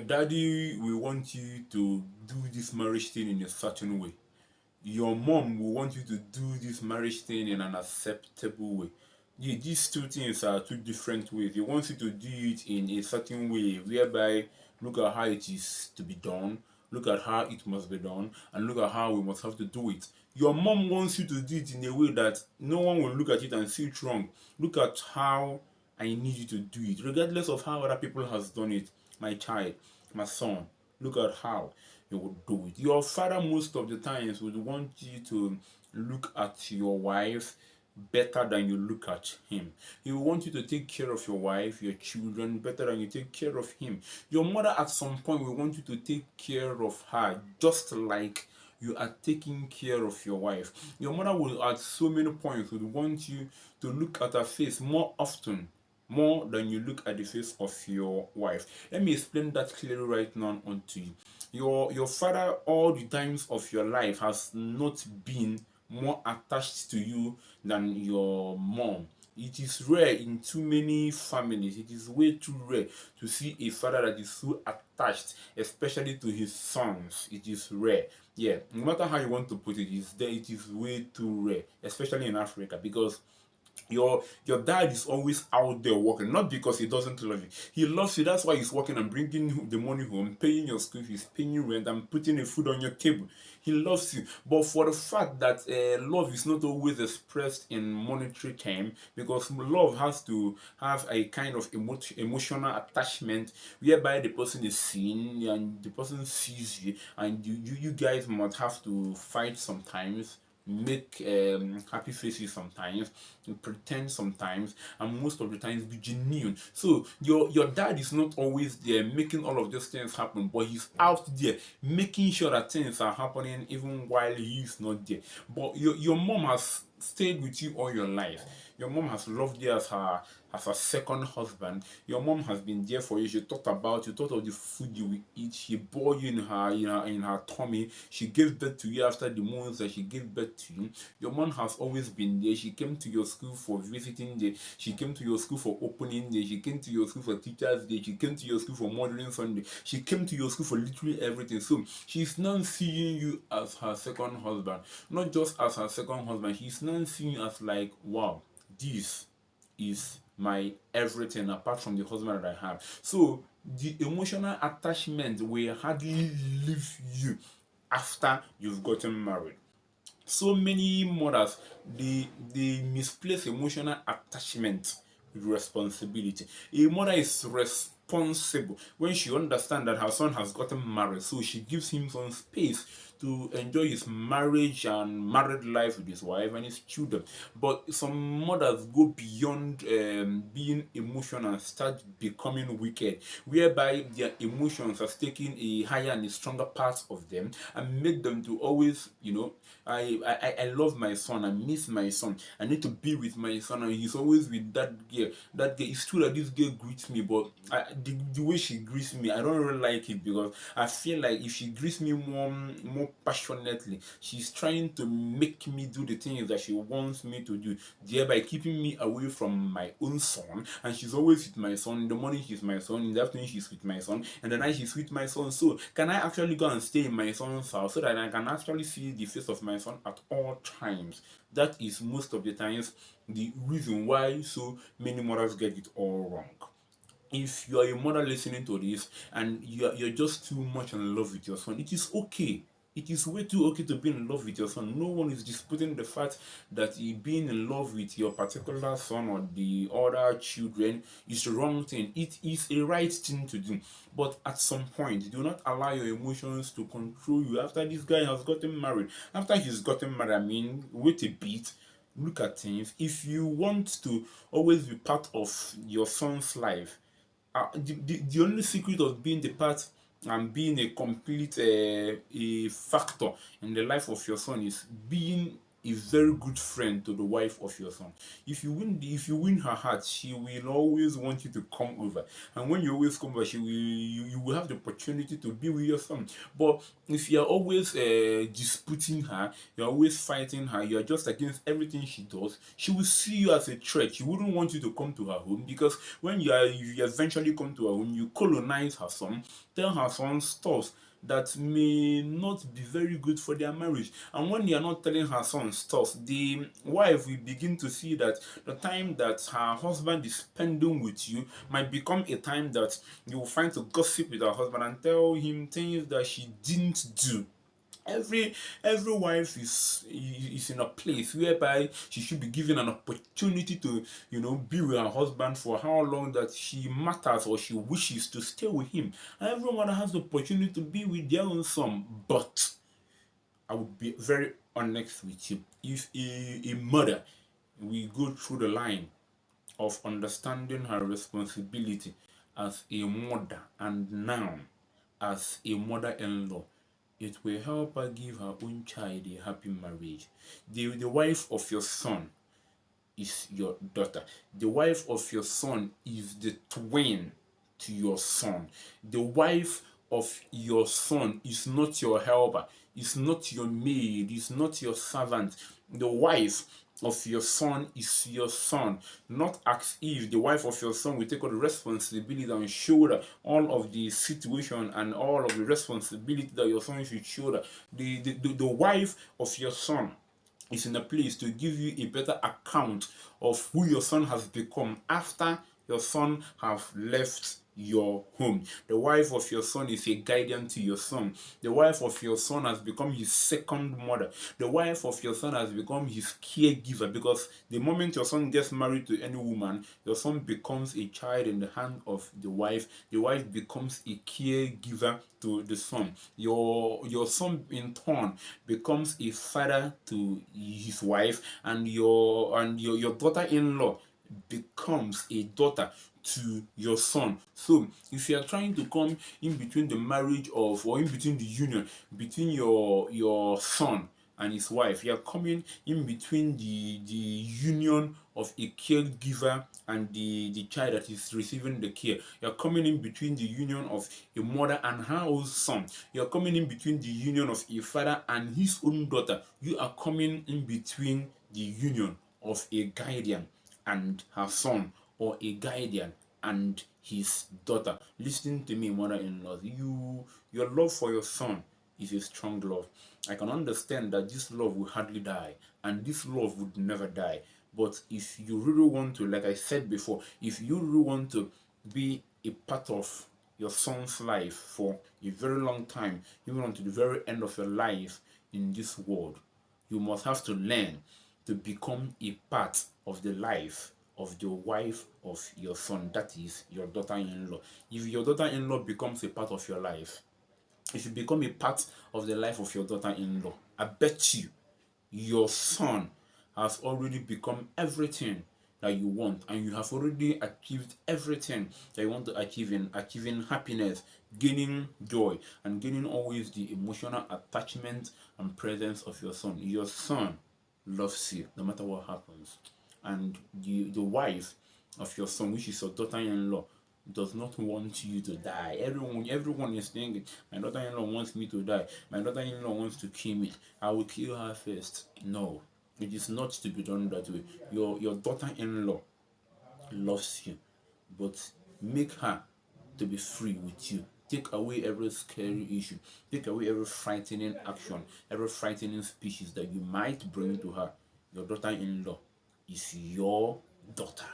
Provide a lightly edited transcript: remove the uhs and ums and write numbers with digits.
daddy will want you to do this marriage thing in a certain way. Your mom will want you to do this marriage thing in an acceptable way. These two things are two different ways. He wants you to do it in a certain way, whereby look at how it is to be done, look at how it must be done, and look at how we must have to do it. Your mom wants you to do it in a way that no one will look at it and see it wrong. Look at how I need you to do it, regardless of how other people has done it. My child, my son, look at how you would do it. Your father most of the times would want you to look at your wife better than you look at him. He will want you to take care of your wife, your children better than you take care of him. Your mother at some point will want you to take care of her just like you are taking care of your wife. Your mother will at so many points would want you to look at her face more often, more than you look at the face of your wife. Let me explain that clearly right now unto you. Your father all the times of your life has not been more attached to you than your mom. It is rare in too many families. It is way too rare to see a father that is so attached, especially to his sons. It is rare. Yeah, no matter how you want to put it, it is way too rare, especially in Africa, because your dad is always out there working, not because he doesn't love you. He loves you. That's why he's working and bringing the money home, paying your school fees, paying your rent, and putting the food on your table. He loves you. But for the fact that love is not always expressed in monetary terms, because love has to have a kind of emotional attachment whereby the person is seen and the person sees you, and you guys might have to fight sometimes, make happy faces sometimes, pretend sometimes, and most of the times be genuine. So your dad is not always there making all of these things happen, but he's out there making sure that things are happening even while he's not there. But your mom has stayed with you all your life. Your mom has loved you as a second husband. Your mom has been there for you. She thought about you, thought of the food you will eat. She bore you in her tummy. She gave birth to you after the months that she gave birth to you. Your mom has always been there. She came to your school for visiting day. She came to your school for opening day. She came to your school for teachers day. She came to your school for mothering Sunday. She came to your school for literally everything. So she's now seeing you as her second husband, not just as her second husband. She's now seeing you as like, wow, this is my everything apart from the husband that I have. So the emotional attachment will hardly leave you after you've gotten married. So many mothers, they misplace emotional attachment with responsibility. A mother is responsible when she understands that her son has gotten married, so she gives him some space to enjoy his marriage and married life with his wife and his children. But some mothers go beyond being emotional and start becoming wicked, whereby their emotions have taken a higher and a stronger part of them and make them to always, I love my son, I miss my son, I need to be with my son, and he's always with that girl. That girl, it's true that this girl greets me, but the way she greets me, I don't really like it, because I feel like if she greets me more passionately, she's trying to make me do the things that she wants me to do, thereby keeping me away from my own son. And she's always with my son. In the morning she's my son, in the afternoon she's with my son, and the night she's with my son. So can I actually go and stay in my son's house so that I can actually see the face of my son at all times? That is most of the times the reason why so many mothers get it all wrong. If you are a mother listening to this and you're just too much in love with your son, it is okay. It is way too okay to be in love with your son. No one is disputing the fact that being in love with your particular son or the other children is the wrong thing. It is a right thing to do. But at some point, do not allow your emotions to control you. After this guy has gotten married, after he's gotten married, I mean, wait a bit, look at things. If you want to always be part of your son's life, the only secret of being the part and being a complete a factor in the life of your son is being a very good friend to the wife of your son. If you win her heart, she will always want you to come over. And when you always come over, you will have the opportunity to be with your son. But if you are always disputing her, you're always fighting her, you're just against everything she does, she will see you as a threat. She wouldn't want you to come to her home, because when you eventually come to her home, you colonize her son, tell her son stuff that may not be very good for their marriage. And when you are not telling her son stuff, the wife will begin to see that the time that her husband is spending with you might become a time that you will find to gossip with her husband and tell him things that she didn't do. Every wife is in a place whereby she should be given an opportunity to be with her husband for how long that she matters or she wishes to stay with him. And everyone has the opportunity to be with their own son. But I would be very honest with you, if a mother will go through the line of understanding her responsibility as a mother and now as a mother-in-law, it will help her give her own child a happy marriage. The wife of your son is your daughter. The wife of your son is the twin to your son. The wife of your son is not your helper, is not your maid, is not your servant. The wife of your son is your son. Not as if the wife of your son will take all the responsibility and shoulder all of the situation and all of the responsibility that your son should shoulder. The wife of your son is in a place to give you a better account of who your son has become after your son have left your home. The wife of your son is a guardian to your son. The wife of your son has become his second mother. The wife of your son has become his caregiver, because the moment your son gets married to any woman, your son becomes a child in the hand of the wife. The wife becomes a caregiver to the son. Your son in turn becomes a father to his wife, and your daughter-in-law becomes a daughter to your son. So if you are trying to come in between the marriage of, or in between the union between your son and his wife, you are coming in between the union of a caregiver and the child that is receiving the care. You're coming in between the union of a mother and her own son. You're coming in between the union of a father and his own daughter. You are coming in between the union of a guardian and her son, or a guardian and his daughter. Listen to me, mother-in-law. Your love for your son is a strong love. I can understand that this love will hardly die, and this love would never die. But if you really want to, like I said before, if you really want to be a part of your son's life for a very long time, even until the very end of your life in this world, you must have to learn to become a part of the life of the wife of your son, that is your daughter-in-law. If your daughter-in-law becomes a part of your life, if you become a part of the life of your daughter-in-law, I bet you your son has already become everything that you want, and you have already achieved everything that you want to achieve in achieving happiness, gaining joy, and gaining always the emotional attachment and presence of your son. Your son loves you no matter what happens, and the wife of your son, which is your daughter-in-law, does not want you to die. Everyone is thinking, my daughter-in-law wants me to die. My daughter-in-law wants to kill me. I will kill her first. No, it is not to be done that way. Your daughter-in-law loves you, but make her to be free with you. Take away every scary issue. Take away every frightening action, every frightening species that you might bring to her. Your daughter-in-law is your daughter.